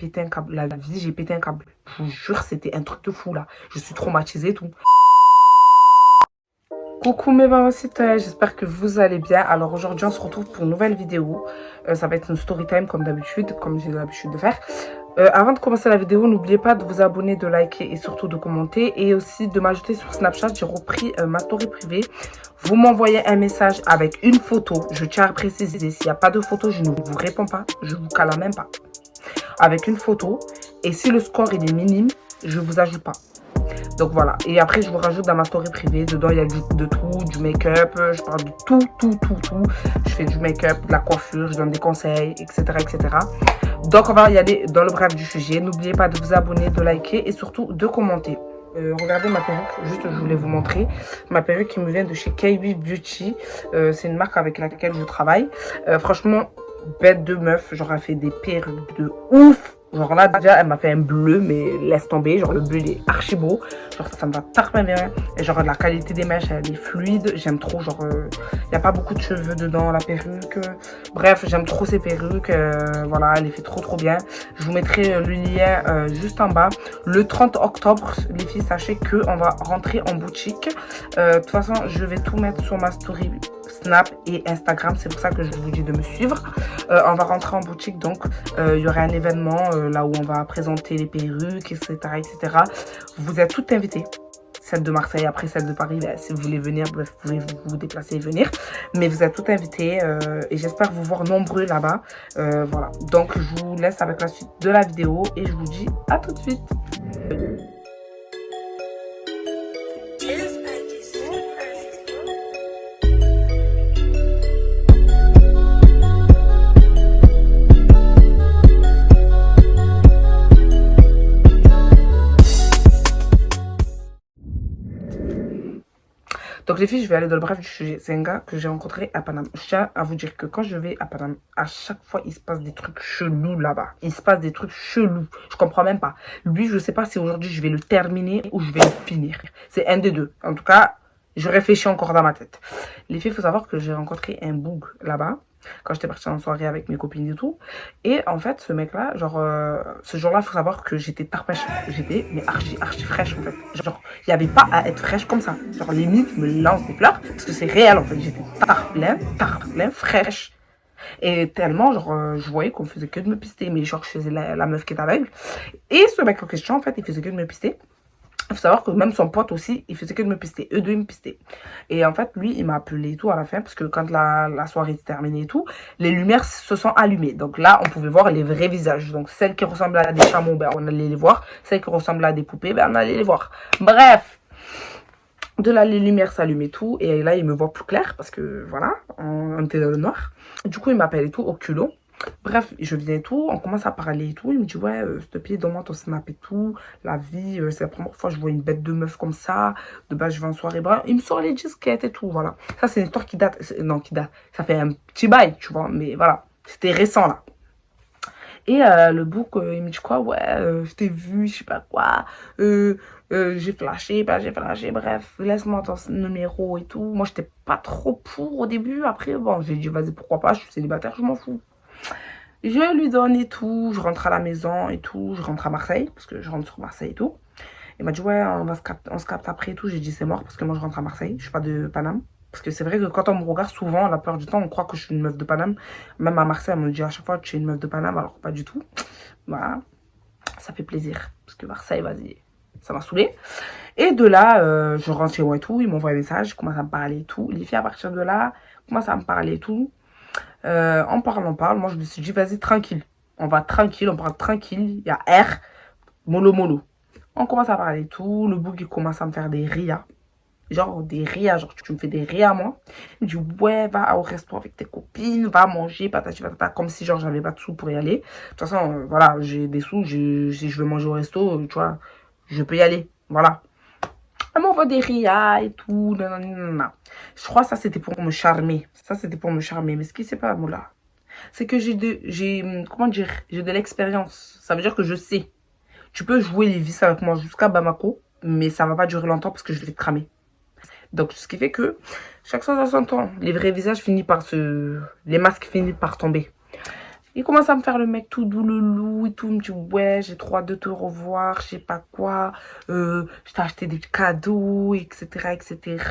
pété un câble. La vie, j'ai pété un câble. Je vous jure, c'était un truc de fou là. Je suis traumatisée et tout. Coucou mes mamacites, j'espère que vous allez bien. Alors aujourd'hui on se retrouve pour une nouvelle vidéo. Ça va être une story time comme d'habitude, comme j'ai l'habitude de faire. Avant de commencer la vidéo, n'oubliez pas de vous abonner, de liker et surtout de commenter. Et aussi de m'ajouter sur Snapchat, j'ai repris ma story privée. Vous m'envoyez un message avec une photo. Je tiens à préciser, s'il n'y a pas de photo, je ne vous réponds pas. Je vous cala même pas. Avec une photo. Et si le score il est minime, je vous ajoute pas. Donc voilà, et après je vous rajoute dans ma story privée, dedans il y a de tout, du make-up, je parle de tout. Je fais du make-up, de la coiffure, je donne des conseils, etc. Donc on va y aller dans le bref du sujet. N'oubliez pas de vous abonner, de liker et surtout de commenter. Regardez ma perruque, juste je voulais vous montrer. Ma perruque qui me vient de chez K8 Beauty. C'est une marque avec laquelle je travaille. Franchement, bête de meuf, genre elle fait des perruques de ouf. Genre là déjà elle m'a fait un bleu mais laisse tomber, genre le bleu il est archi beau, genre ça me va parfaitement bien et genre la qualité des mèches elle est fluide, j'aime trop, genre y a pas beaucoup de cheveux dedans la perruque, bref j'aime trop ces perruques, voilà elle est fait trop bien. Je vous mettrai le lien juste en bas. Le 30 octobre les filles, sachez que on va rentrer en boutique, de toute façon je vais tout mettre sur ma story Snap et Instagram, c'est pour ça que je vous dis de me suivre. On va rentrer en boutique, donc il y aura un événement là où on va présenter les perruques, etc. Vous êtes toutes invitées, celle de Marseille, après celle de Paris, là, si vous voulez venir, bref, vous pouvez vous déplacer et venir, mais vous êtes toutes invitées et j'espère vous voir nombreux là-bas. Voilà, donc je vous laisse avec la suite de la vidéo et je vous dis à tout de suite. Donc les filles, je vais aller dans le bref du sujet. C'est un gars que j'ai rencontré à Paname. Je tiens à vous dire que quand je vais à Paname, à chaque fois, il se passe des trucs chelous là-bas. Il se passe des trucs chelous. Je comprends même pas. Lui, je sais pas si aujourd'hui je vais le terminer ou je vais le finir. C'est un des deux. En tout cas, je réfléchis encore dans ma tête. Les filles, il faut savoir que j'ai rencontré un boug là-bas. Quand j'étais partie en soirée avec mes copines et tout. Et en fait, ce mec-là, genre, ce jour-là, il faut savoir que j'étais tarpêche. J'étais, mais archi fraîche, en fait. Genre, il n'y avait pas à être fraîche comme ça. Genre, limite, me lance des fleurs. Parce que c'est réel, en fait. J'étais plein, fraîche. Et tellement, genre, je voyais qu'on faisait que de me pister. Mais genre, je faisais la meuf qui est aveugle. Et ce mec en question, en fait, il faisait que de me pister. Il faut savoir que même son pote aussi, il faisait que de me pister. Eux deux, ils me pistaient. Et en fait, lui, il m'a appelé et tout à la fin. Parce que quand la soirée était terminée et tout, les lumières se sont allumées. Donc là, on pouvait voir les vrais visages. Donc celles qui ressemblaient à des chameaux, ben, on allait les voir. Celles qui ressemblaient à des poupées, ben, on allait les voir. Bref. De là, les lumières s'allument et tout. Et là, il me voit plus clair. Parce que voilà, on était dans le noir. Du coup, il m'appelle et tout au culot. Bref, je viens et tout, on commence à parler et tout. Il me dit, ouais, s'il te plaît, donne-moi ton snap et tout. La vie, c'est la première fois que je vois une bête de meuf comme ça. De base, je vais en soirée. Bref, il me sort les disquettes et tout, voilà. Ça, c'est une histoire qui date. Non, qui date. Ça fait un petit bail, tu vois. Mais voilà, c'était récent, là. Et le bouc, il me dit quoi? Ouais, je t'ai vu, je sais pas quoi. J'ai flashé, pas j'ai flashé. Bref, laisse-moi ton numéro et tout. Moi, j'étais pas trop pour au début. Après, bon, j'ai dit, vas-y, pourquoi pas, je suis célibataire, je m'en fous. Je lui donne et tout, je rentre à la maison et tout, je rentre à Marseille, parce que je rentre sur Marseille et tout. Il m'a dit, ouais, on se capte après et tout. J'ai dit, c'est mort, parce que moi, je rentre à Marseille, je suis pas de Paname. Parce que c'est vrai que quand on me regarde souvent, la plupart du temps, on croit que je suis une meuf de Paname. Même à Marseille, on me dit à chaque fois que tu es une meuf de Paname, alors pas du tout. Voilà, ça fait plaisir, parce que Marseille, vas-y, ça m'a saoulé. Et de là, je rentre chez moi et tout, il m'envoie un message, il commence à me parler et tout. Les filles, à partir de là, commencent à me parler et tout. On parle. Moi, je me suis dit, vas-y, tranquille. On va tranquille, on parle tranquille. Il y a R, mollo. On commence à parler et tout. Le bouc, il commence à me faire des rias. Genre, des rias. Genre, tu me fais des rias, moi. Il me dit, ouais, va au resto avec tes copines, va manger, patati patata. Comme si, genre, j'avais pas de sous pour y aller. De toute façon, voilà, j'ai des sous. Si je veux manger au resto, tu vois, je peux y aller. Voilà. Elle m'envoie des rias et tout. Nanana. Je crois que ça, c'était pour me charmer. Mais ce qui s'est pas, là, c'est que comment dire, j'ai de l'expérience. Ça veut dire que je sais. Tu peux jouer les vis avec moi jusqu'à Bamako, mais ça va pas durer longtemps parce que je vais te cramer. Donc, ce qui fait que chaque chose à son temps. Les vrais visages finissent par les masques finissent par tomber. Il commence à me faire le mec tout doux, le loup et tout. Il me dit, ouais, j'ai trop hâte de te revoir, je sais pas quoi. Je t'ai acheté des cadeaux, etc., etc.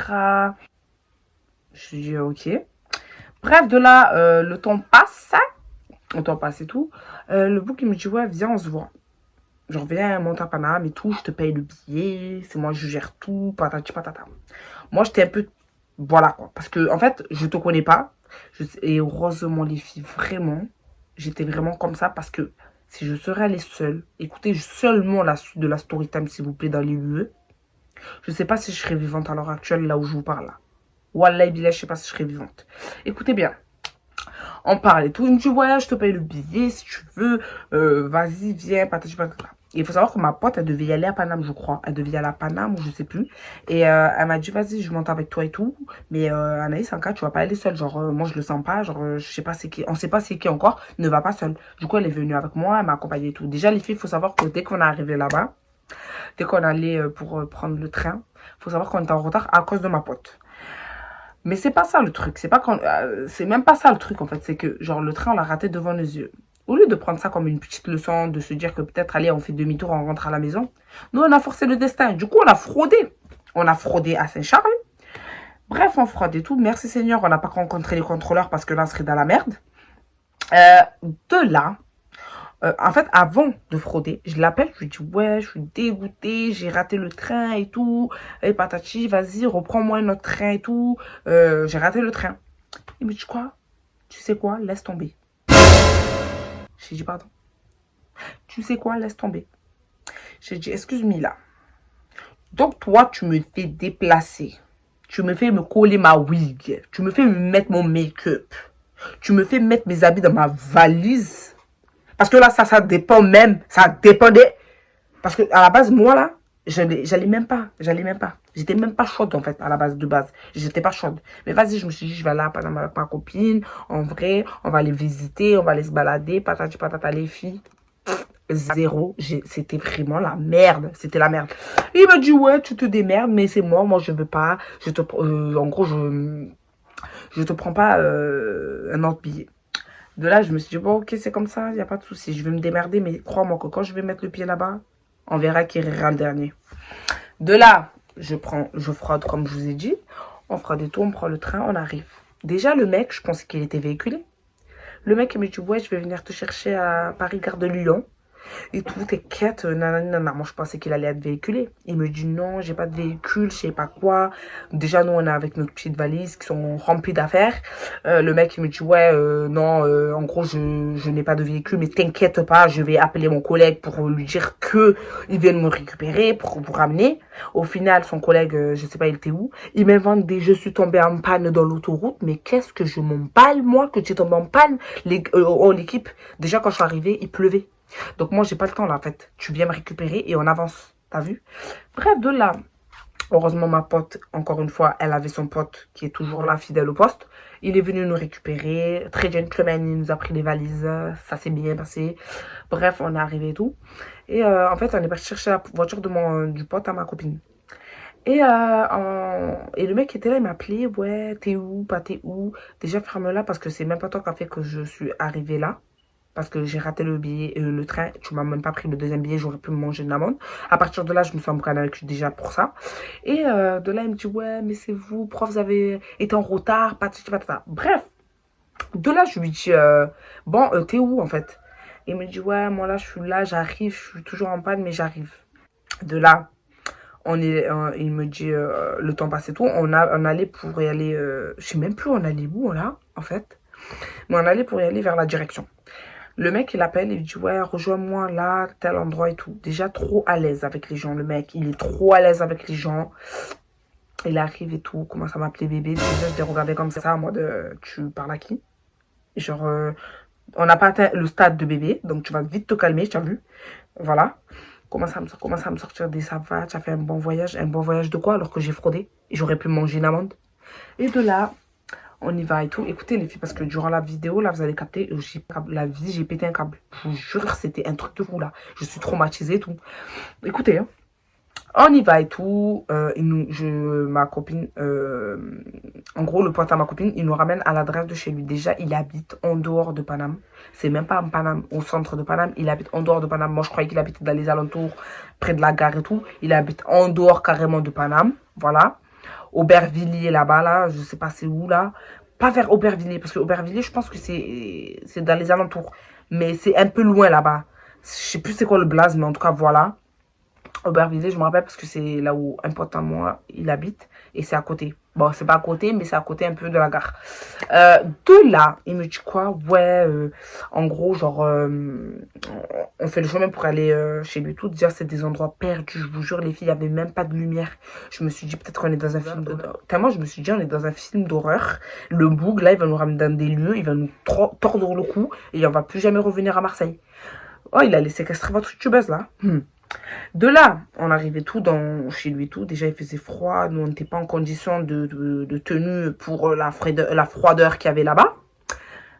Je lui dis, ok. Bref, de là, le temps passe. Le temps passe et tout. Le bouc, il me dit, ouais, viens, on se voit. Genre, viens, monte à Paname et tout, je te paye le billet, c'est moi, je gère tout, patati patata. Moi, j'étais un peu, voilà quoi. Parce que, en fait, je te connais pas. Et heureusement, les filles, vraiment, j'étais vraiment comme ça parce que si je serais allée seule, écoutez seulement la suite de la story time, s'il vous plaît, dans les lieux, je sais pas si je serais vivante à l'heure actuelle, là où je vous parle là. Wallah, billah, je sais pas si je serais vivante. Écoutez bien, on parle et tout. Il me dit, ouais, je te paye le billet si tu veux. Vas-y, viens, patati patata. Il faut savoir que ma pote, elle devait y aller à Paname, je crois. Elle devait y aller à Paname ou je sais plus. Et elle m'a dit, vas-y, je monte avec toi et tout. Mais Anaïs, en cas, tu vas pas aller seule. Genre, moi, je le sens pas. Genre, je sais pas c'est qui. On sait pas c'est qui encore. Ne va pas seule. Du coup, elle est venue avec moi. Elle m'a accompagnée et tout. Déjà, les filles, il faut savoir que dès qu'on est arrivé là-bas, dès qu'on allait pour prendre le train, il faut savoir qu'on était en retard à cause de ma pote. Mais c'est pas ça le truc, c'est même pas ça le truc en fait, c'est que genre le train on l'a raté devant nos yeux. Au lieu de prendre ça comme une petite leçon, de se dire que peut-être allez on fait demi-tour, on rentre à la maison, nous on a forcé le destin. Du coup on a fraudé. On a fraudé à Saint-Charles. Bref, on fraude et tout. Merci Seigneur, on n'a pas rencontré les contrôleurs parce que là on serait dans la merde. De là, en fait, avant de frauder, je l'appelle, je lui dis, ouais, je suis dégoûtée, j'ai raté le train et tout. Et patati, vas-y, reprends-moi notre train et tout. J'ai raté le train. Il me dit quoi? Tu sais quoi? Laisse tomber. J'ai dit pardon. Tu sais quoi? Laisse tomber. J'ai dit excuse-moi là. Donc toi, tu me fais déplacer. Tu me fais me coller ma wig. Tu me fais me mettre mon make-up. Tu me fais mettre mes habits dans ma valise. Parce que là, ça dépend même. Ça dépendait. Parce que à la base, moi là, j'allais même pas. J'allais même pas. J'étais même pas chaude en fait, à la base de base. J'étais pas chaude. Mais vas-y, je me suis dit, je vais aller avec ma copine. En vrai, on va aller visiter, on va aller se balader. Patati patata, les filles. Zéro. C'était vraiment la merde. C'était la merde. Il m'a dit, ouais, tu te démerdes, mais c'est moi je veux pas. En gros, je te prends pas un autre billet. De là, je me suis dit, bon, ok, c'est comme ça, il n'y a pas de souci. Je vais me démerder, mais crois-moi que quand je vais mettre le pied là-bas, on verra qui rira le dernier. De là, je fraude comme je vous ai dit. On fera des tours, on prend le train, on arrive. Déjà, le mec, je pensais qu'il était véhiculé. Le mec, il me dit, ouais, je vais venir te chercher à Paris-Gare de Lyon. Et tout, t'inquiète, nanana. Moi, je pensais qu'il allait être véhiculé. Il me dit, non, j'ai pas de véhicule, je sais pas quoi. Déjà, nous, on est avec nos petites valises qui sont remplies d'affaires. Le mec, il me dit, ouais, non, en gros, je n'ai pas de véhicule, mais t'inquiète pas, je vais appeler mon collègue pour lui dire que il vienne me récupérer, pour vous ramener. Au final, son collègue, je sais pas, il était où. Il m'invente des, je suis tombée en panne dans l'autoroute, mais qu'est-ce que je m'emballe, moi, que tu es tombé en panne, l'équipe. Déjà, quand je suis arrivée, il pleuvait. Donc moi, j'ai pas le temps là, en fait. Tu viens me récupérer et on avance. T'as vu? Bref, de là, heureusement, ma pote, encore une fois, elle avait son pote qui est toujours là, fidèle au poste. Il est venu nous récupérer. Très gentleman, il nous a pris les valises. Ça s'est bien passé. Bref, on est arrivé et tout. Et en fait, on est parti chercher la voiture du pote à ma copine. Et le mec qui était là, il m'a appelé. Ouais, t'es où? Pas t'es où? Déjà, ferme-la parce que c'est même pas toi qui a fait que je suis arrivée là. Parce que j'ai raté le billet, le train. Tu m'as même pas pris le deuxième billet, j'aurais pu me manger une amende. À partir de là, je me suis embrouillée avec lui déjà pour ça. Et de là, il me dit, ouais, mais c'est vous, prof, vous avez été en retard, patati patata. Bref, de là, je lui dis, bon, t'es où en fait? Il me dit, ouais, moi là, je suis là, j'arrive, je suis toujours en panne, mais j'arrive. De là, il me dit, le temps passe et tout. On allait pour y aller, je sais même plus, on allait où là, en fait. Mais on allait pour y aller vers la direction. Le mec, il appelle, il dit, ouais, rejoins-moi là, tel endroit et tout. Déjà trop à l'aise avec les gens, le mec. Il est trop à l'aise avec les gens. Il arrive et tout, commence à m'appeler bébé. Déjà, je l'ai regardé comme ça, en mode, tu parles à qui? Genre, on n'a pas atteint le stade de bébé, donc tu vas vite te calmer, tu as vu? Voilà. Commence à me sortir des savates, tu as fait un bon voyage. Un bon voyage de quoi alors que j'ai fraudé? Et j'aurais pu manger une amende. Et de là, on y va et tout. Écoutez les filles, parce que durant la vidéo, là, vous allez capter, la vie, j'ai pété un câble. Je vous jure, c'était un truc de fou, là. Je suis traumatisée et tout. Écoutez, hein. On y va et tout. Ma copine, en gros, le pote à ma copine, il nous ramène à l'adresse de chez lui. Déjà, il habite en dehors de Paname. C'est même pas en Paname, au centre de Paname. Il habite en dehors de Paname. Moi, je croyais qu'il habitait dans les alentours, près de la gare et tout. Il habite en dehors carrément de Paname. Voilà. Aubervilliers là-bas, là. Je sais pas c'est où, là. Pas vers Aubervilliers, parce que Aubervilliers, je pense que c'est dans les alentours. Mais c'est un peu loin là-bas. Je sais plus c'est quoi le blaze, mais en tout cas, voilà. Aubervilliers, je me rappelle parce que c'est là où un pote à moi, il habite. Et c'est à côté. Bon, c'est pas à côté, mais c'est à côté un peu de la gare. De là, il me dit quoi? Ouais, en gros, genre, on fait le chemin pour aller chez lui tout. Déjà, c'est des endroits perdus. Je vous jure, les filles, il n'y avait même pas de lumière. Je me suis dit, peut-être qu'on est dans un film d'horreur. Tellement, je me suis dit, on est dans un film d'horreur. Le boug, là, il va nous ramener dans des lieux, il va nous tordre le cou et on va plus jamais revenir à Marseille. Oh, il allait séquestrer votre youtubeuse, là. De là, on arrivait tout chez lui tout. Déjà, il faisait froid. Nous, on n'était pas en condition de tenue pour la froideur qu'il y avait là-bas.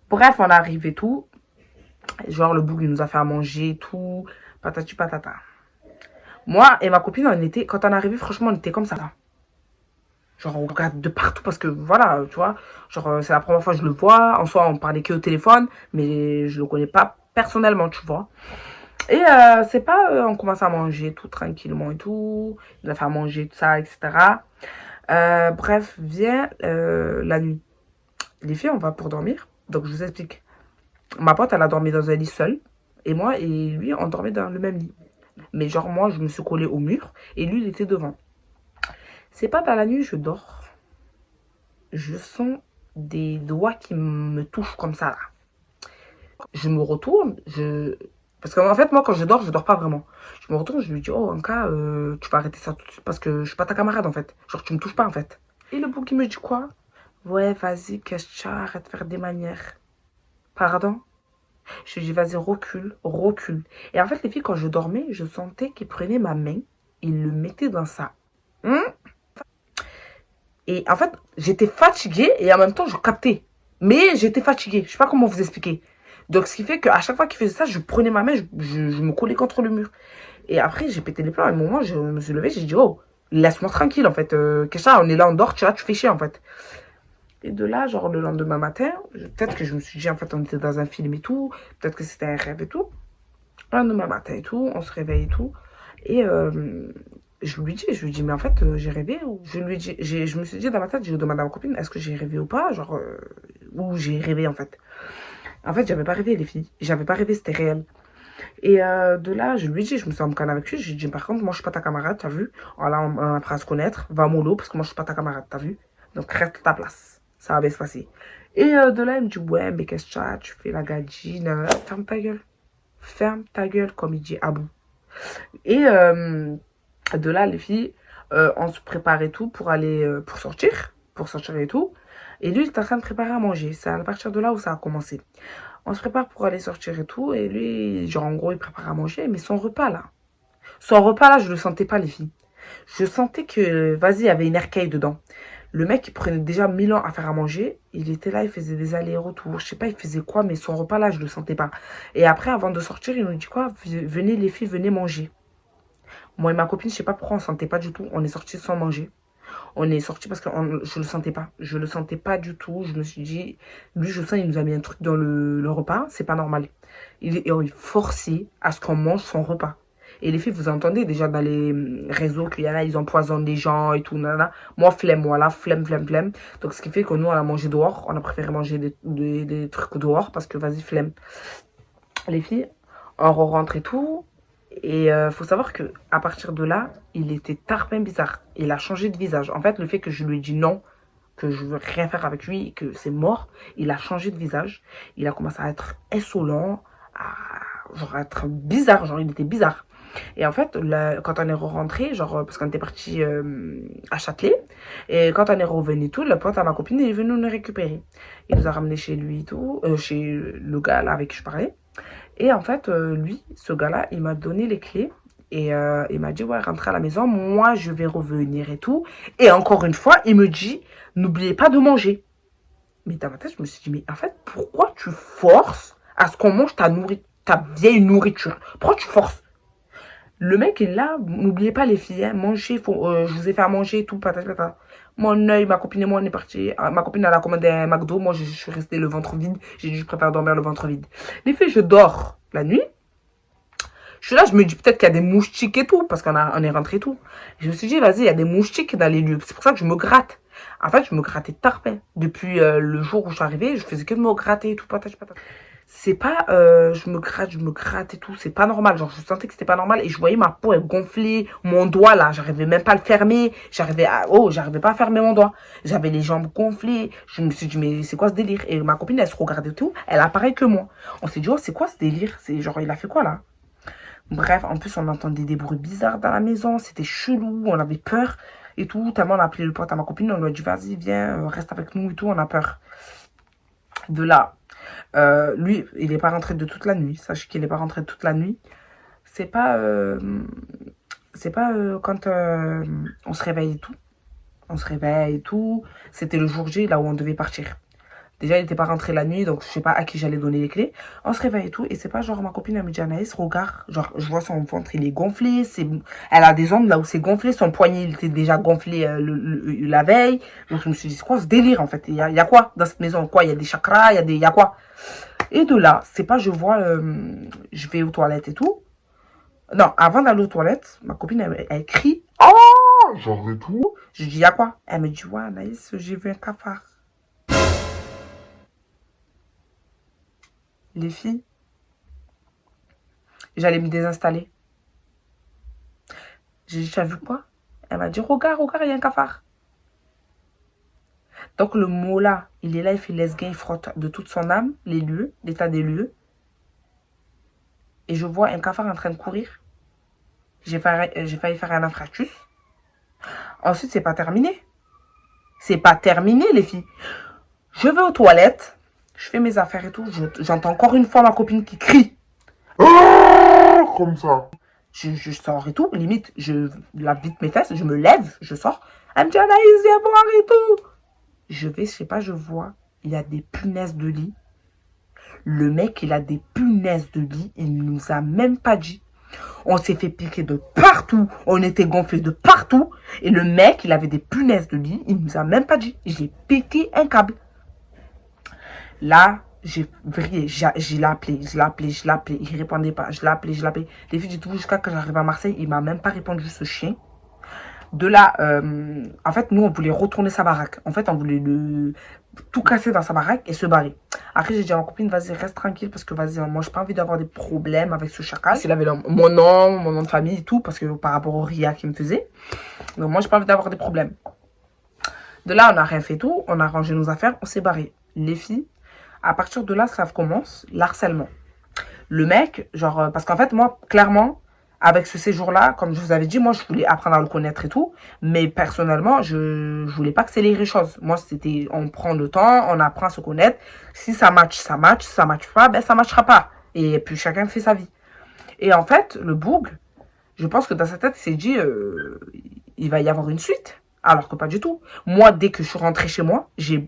Bref, on arrivait tout. Genre, le boug, il nous a fait à manger tout. Patati patata. Moi et ma copine, quand on arrivait, franchement, on était comme ça. Genre, on regarde de partout parce que voilà, tu vois. Genre, c'est la première fois que je le vois. En soi, on parlait que au téléphone, mais je le connais pas personnellement, tu vois. Et c'est pas, on commence à manger tout tranquillement et tout. Il a fait à manger tout ça, etc. Bref, vient la nuit. Les filles, on va pour dormir. Donc, je vous explique. Ma pote, elle a dormi dans un lit seul. Et moi et lui, on dormait dans le même lit. Mais genre, moi, je me suis collée au mur. Et lui, il était devant. C'est pas dans la nuit, je dors. Je sens des doigts qui me touchent comme ça, là. Je me retourne, parce qu'en fait, moi, quand je dors pas vraiment. Je me retourne, je lui dis, oh, en cas, tu vas arrêter ça tout de suite parce que je suis pas ta camarade, en fait. Genre, tu me touches pas, en fait. Et le bouc, il me dit quoi? Ouais, vas-y, qu'est-ce que tu as? Arrête de faire des manières. Pardon? Je lui dis, vas-y, recule, recule. Et en fait, les filles, quand je dormais, je sentais qu'il prenait ma main, il le mettait dans ça. Et en fait, j'étais fatiguée et en même temps, je captais. Mais j'étais fatiguée. Je sais pas comment vous expliquer. Donc, ce qui fait qu'à chaque fois qu'il faisait ça, je prenais ma main, je me collais contre le mur. Et après, j'ai pété les plombs. À un moment, je me suis levée, j'ai dit, oh, laisse-moi tranquille, en fait. Kesha, on est là, on dort, tu vois, tu fais chier, en fait. Et de là, genre, le lendemain matin, peut-être que je me suis dit, en fait, on était dans un film et tout. Peut-être que c'était un rêve et tout. Le lendemain matin et tout, on se réveille et tout. Et je lui dis, mais en fait, j'ai rêvé. Je lui dis, je me suis dit dans ma tête, j'ai demandé à ma copine, est-ce que j'ai rêvé ou pas? Genre, ou j'ai rêvé, en fait. En fait, j'avais pas rêvé, les filles. J'avais pas rêvé, c'était réel. Et de là, je lui dis, je me suis en avec lui. Je lui dis, par contre, moi, je suis pas ta camarade, t'as vu? Voilà, on apprend à se connaître. Va mollo, parce que moi, je suis pas ta camarade, t'as vu? Donc, reste à ta place. Ça va bien se passer. Et de là, il me dit, ouais, mais qu'est-ce que tu as? Tu fais la gadine. Ferme ta gueule. Ferme ta gueule, comme il dit Abou. Et de là, les filles, on se prépare et tout pour aller, pour sortir et tout. Et lui, il est en train de préparer à manger. C'est à partir de là où ça a commencé. On se prépare pour aller sortir et tout. Et lui, genre, en gros, il prépare à manger. Mais son repas là, je le sentais pas, les filles. Je sentais que, vas-y, il y avait une arcaille dedans. Le mec, il prenait déjà 1000 ans à faire à manger. Il était là, il faisait des allers-retours. Je sais pas, il faisait quoi, mais son repas là, je le sentais pas. Et après, avant de sortir, il nous dit quoi? Venez, les filles, venez manger. Moi et ma copine, je sais pas pourquoi on sentait pas du tout. On est sortis sans manger. On est sortis parce que je le sentais pas. Je le sentais pas du tout. Je me suis dit, lui, je sens, il nous a mis un truc dans le repas. C'est pas normal. Il est forcé à ce qu'on mange son repas. Et les filles, vous entendez déjà dans les réseaux qu'il y en a, ils empoisonnent les gens et tout. Nanana. Moi, flemme, voilà, flemme, flemme, flemme. Donc, ce qui fait que nous, on a mangé dehors. On a préféré manger des trucs dehors parce que, vas-y, flemme. Les filles, on rentre et tout. Et faut savoir que à partir de là, il était tarpin bizarre. Il a changé de visage. En fait, le fait que je lui ai dit non, que je veux rien faire avec lui, et que c'est mort, il a changé de visage. Il a commencé à être insolent, genre à être bizarre, genre il était bizarre. Et en fait, là, quand on est rentré, genre, parce qu'on était parti à Châtelet, et quand on est revenu tout, le pote à ma copine est venu nous récupérer. Il nous a ramenés chez lui et tout, chez le gars là avec qui je parlais. Et en fait, lui, ce gars-là, il m'a donné les clés. Et il m'a dit, ouais, rentre à la maison, moi, je vais revenir et tout. Et encore une fois, il me dit, n'oubliez pas de manger. Mais dans ma tête, je me suis dit, mais en fait, pourquoi tu forces à ce qu'on mange ta vieille nourriture? Pourquoi tu forces? Le mec est là, n'oubliez pas les filles, hein, manger, je vous ai fait à manger et tout, patata, patata. Mon œil, ma copine et moi, on est partis. Ma copine, elle a commandé un McDo. Moi, je suis restée le ventre vide. J'ai dit, je préfère dormir le ventre vide. Les filles, je dors la nuit. Je suis là, je me dis peut-être qu'il y a des moustiques et tout, parce on est rentré et tout. Je me suis dit, vas-y, il y a des moustiques dans les lieux. C'est pour ça que je me gratte. En fait, je me grattais de tarpin. Depuis le jour où je suis arrivée, je faisais que de me gratter et tout, patate, patate. C'est pas, je me gratte et tout, c'est pas normal. Genre, je sentais que c'était pas normal et je voyais ma peau, elle gonflait. Mon doigt, là, j'arrivais même pas à le fermer. J'arrivais pas à fermer mon doigt. J'avais les jambes gonflées. Je me suis dit, mais c'est quoi ce délire? Et ma copine, elle se regardait et tout. Elle a pareil que moi. On s'est dit, oh, c'est quoi ce délire? C'est genre, il a fait quoi là? Bref, en plus, on entendait des bruits bizarres dans la maison. C'était chelou, on avait peur et tout. Tellement on a appelé le pote à ma copine. On lui a dit, vas-y, viens, reste avec nous et tout. On a peur. De là, lui, il n'est pas rentré de toute la nuit. Sachez qu'il n'est pas rentré de toute la nuit. C'est pas, quand on se réveille et tout. On se réveille et tout. C'était le jour J, là où on devait partir. Déjà, il n'était pas rentré la nuit, donc je sais pas à qui j'allais donner les clés. On se réveille et tout, et c'est pas genre ma copine, elle me dit, Anaïs, regarde, genre je vois son ventre, il est gonflé, elle a des ondes là où c'est gonflé, son poignet il était déjà gonflé la veille. Donc je me suis dit, c'est quoi ce délire en fait? Il y a quoi dans cette maison? Quoi? Il y a des chakras, il y a quoi? Et de là, c'est pas je vois, je vais aux toilettes et tout. Non, avant d'aller aux toilettes, ma copine, elle crie, oh, genre et tout. Je dis, il y a quoi? Elle me dit, ouais, Anaïs, j'ai vu un cafard. Les filles, j'allais me désinstaller. J'ai dit, tu as vu quoi? Elle m'a dit, regarde, regarde, il y a un cafard. Donc le mot là, il est là, il fait lesguin, il frotte de toute son âme, les lieux, l'état des lieux. Et je vois un cafard en train de courir. J'ai failli faire un infarctus. Ensuite, c'est pas terminé. C'est pas terminé, les filles. Je vais aux toilettes, je fais mes affaires et tout. J'entends encore une fois ma copine qui crie. Ah, comme ça. Je sors et tout. Limite, je lave vite mes fesses, je me lève, je sors. Elle me dit, Anaïs, viens boire et tout. Je vais, je sais pas, je vois, il y a des punaises de lit. Le mec, il a des punaises de lit. Il ne nous a même pas dit. On s'est fait piquer de partout. On était gonflés de partout. Et le mec, il avait des punaises de lit. Il ne nous a même pas dit. J'ai pété un câble. Là, j'ai vrillé. Je l'ai appelé. Il répondait pas. Je l'ai appelé. Les filles du tout jusqu'à quand j'arrive à Marseille, il m'a même pas répondu, ce chien. De là, en fait, nous, on voulait retourner sa baraque. En fait, on voulait tout casser dans sa baraque et se barrer. Après, j'ai dit à ma copine, vas-y, reste tranquille parce que, vas-y, moi, j'ai pas envie d'avoir des problèmes avec ce chacal. S'il avait mon nom de famille et tout, parce que par rapport au RIA qu'il me faisait. Donc, moi, j'ai pas envie d'avoir des problèmes. De là, on a rien fait tout. On a rangé nos affaires, on s'est barré. Les filles, à partir de là, ça commence l'harcèlement. Le mec, genre, parce qu'en fait, moi, clairement, avec ce séjour-là, comme je vous avais dit, moi, je voulais apprendre à le connaître et tout. Mais personnellement, je voulais pas accélérer les choses. Moi, c'était, on prend le temps, on apprend à se connaître. Si ça match, ça match. Si ça match pas, ben, ça matchera pas. Et puis, chacun fait sa vie. Et en fait, le boug, je pense que dans sa tête, il s'est dit, il va y avoir une suite. Alors que pas du tout. Moi, dès que je suis rentrée chez moi, j'ai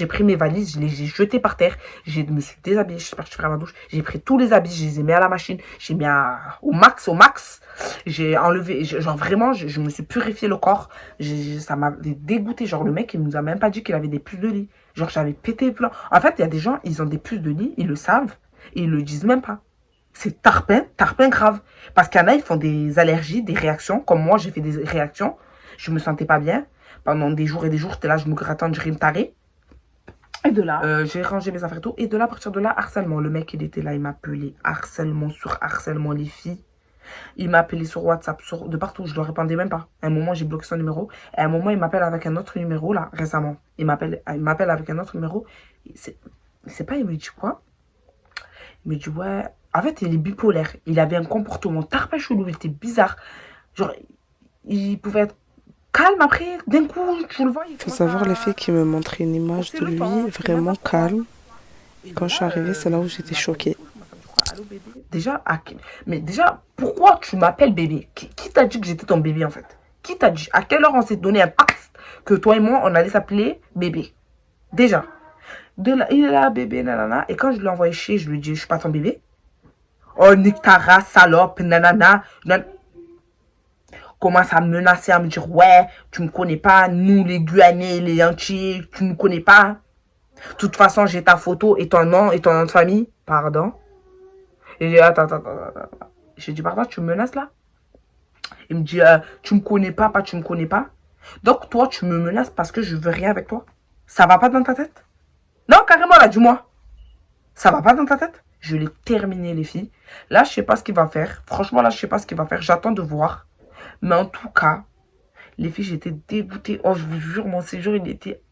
pris mes valises, je les ai jetées par terre. Je me suis déshabillée, je suis partie faire ma douche. J'ai pris tous les habits, je les ai mis à la machine. J'ai mis au max. J'ai enlevé, genre vraiment, je me suis purifié le corps. Ça m'a dégoûté. Genre, le mec, il nous a même pas dit qu'il avait des puces de lit. Genre, j'avais pété plein. En fait, il y a des gens, ils ont des puces de lit, ils le savent et ils le disent même pas. C'est tarpin grave. Parce qu'il y en a, ils font des allergies, des réactions. Comme moi, j'ai fait des réactions. Je me sentais pas bien. Pendant des jours et des jours, j'étais là, je me grattais en rime taré. Et de là, j'ai rangé mes affaires et tout. Et de là, à partir de là, harcèlement. Le mec, il était là, il m'appelait. Harcèlement sur harcèlement, les filles. Il m'appelait sur WhatsApp, de partout. Je ne le répondais même pas. À un moment, j'ai bloqué son numéro. Et à un moment, il m'appelle avec un autre numéro, là, récemment. Il m'appelle avec un autre numéro. C'est pas, il me dit quoi? Il me dit, ouais. En fait, il est bipolaire. Il avait un comportement tarpin chelou. Il était bizarre. Genre, il pouvait être calme après, d'un coup, tu le vois. Il faut savoir les filles qui me montraient une image de lui vraiment calme. Et quand je suis arrivée, c'est là où j'étais choquée. Déjà, pourquoi tu m'appelles bébé? Qui t'a dit que j'étais ton bébé en fait? Qui t'a dit? À quelle heure on s'est donné un pacte que toi et moi, on allait s'appeler bébé? Déjà. Il est là, bébé, nanana. Et quand je l'ai envoyé chez, je lui ai dit, je suis pas ton bébé. Oh, nique ta race, salope, nanana. commence à me menacer, à me dire, ouais, tu me connais pas, nous les Guyanais, les Antillais, tu ne connais pas. De toute façon, j'ai ta photo et ton nom de famille. Pardon. Et j'ai dit, attends. J'ai dit, pardon, tu me menaces là? Il me dit, tu me connais pas, tu me connais pas. Donc, toi, tu me menaces parce que je veux rien avec toi. Ça va pas dans ta tête? Non, carrément, là, dis-moi. Ça va pas dans ta tête? Je l'ai terminé, les filles. Là, je sais pas ce qu'il va faire. Franchement, là, je sais pas ce qu'il va faire. J'attends de voir. Mais en tout cas, les filles, j'étais dégoûtée. Oh, je vous jure, mon séjour, il était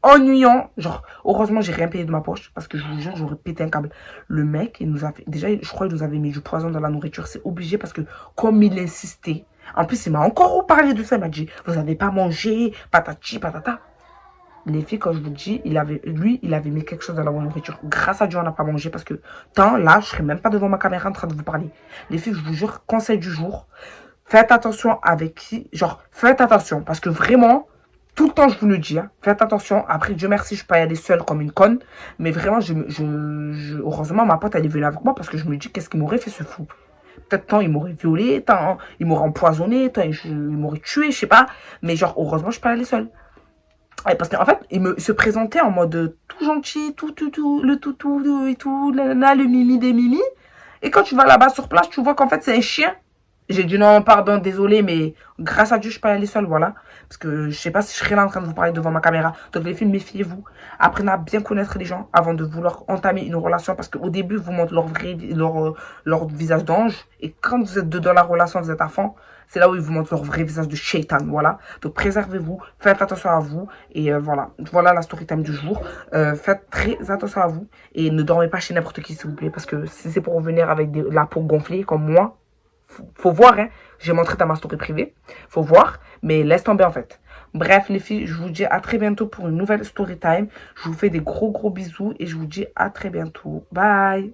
ennuyant. Genre, heureusement, j'ai rien payé de ma poche. Parce que je vous jure, j'aurais pété un câble. Le mec, il nous a fait... Déjà, je crois qu'il nous avait mis du poison dans la nourriture. C'est obligé parce que, comme il insistait... En plus, il m'a encore reparlé de ça. Il m'a dit, vous n'avez pas mangé, patati, patata. Les filles, quand je vous dis, il avait mis quelque chose dans la nourriture. Grâce à Dieu, on n'a pas mangé parce que, tant là, je serais même pas devant ma caméra en train de vous parler. Les filles, je vous jure, conseil du jour, faites attention avec qui, genre, faites attention parce que vraiment, tout le temps, je vous le dis, hein, faites attention. Après, Dieu merci, je peux pas y aller seule comme une conne, mais vraiment, heureusement, ma pote, elle est venue avec moi parce que je me dis, qu'est-ce qu'il m'aurait fait ce fou? Peut-être tant il m'aurait violé, tant il m'aurait empoisonné, tant il m'aurait tué, je sais pas. Mais genre, heureusement, je peux pas y aller seule. Ouais, parce qu'en fait, il se présentait en mode tout gentil, le toutou et tout, le mimi des mimi. Et quand tu vas là-bas sur place, tu vois qu'en fait, c'est un chien. J'ai dit non, pardon, désolé, mais grâce à Dieu, je peux aller seule, voilà. Parce que je sais pas si je serais là en train de vous parler devant ma caméra. Donc les filles, méfiez-vous. Apprenez à bien connaître les gens avant de vouloir entamer une relation. Parce qu'au début, vous montrent leur visage d'ange. Et quand vous êtes dedans la relation, vous êtes à fond. C'est là où ils vous montrent leur vrai visage de shaitan, voilà. Donc préservez-vous, faites attention à vous. Et voilà, voilà la story time du jour. Faites très attention à vous. Et ne dormez pas chez n'importe qui, s'il vous plaît. Parce que si c'est pour revenir avec la peau gonflée, comme moi, faut voir, hein. J'ai montré dans ma story privée. Faut voir, mais laisse tomber en fait. Bref, les filles, je vous dis à très bientôt pour une nouvelle story time. Je vous fais des gros bisous et je vous dis à très bientôt. Bye!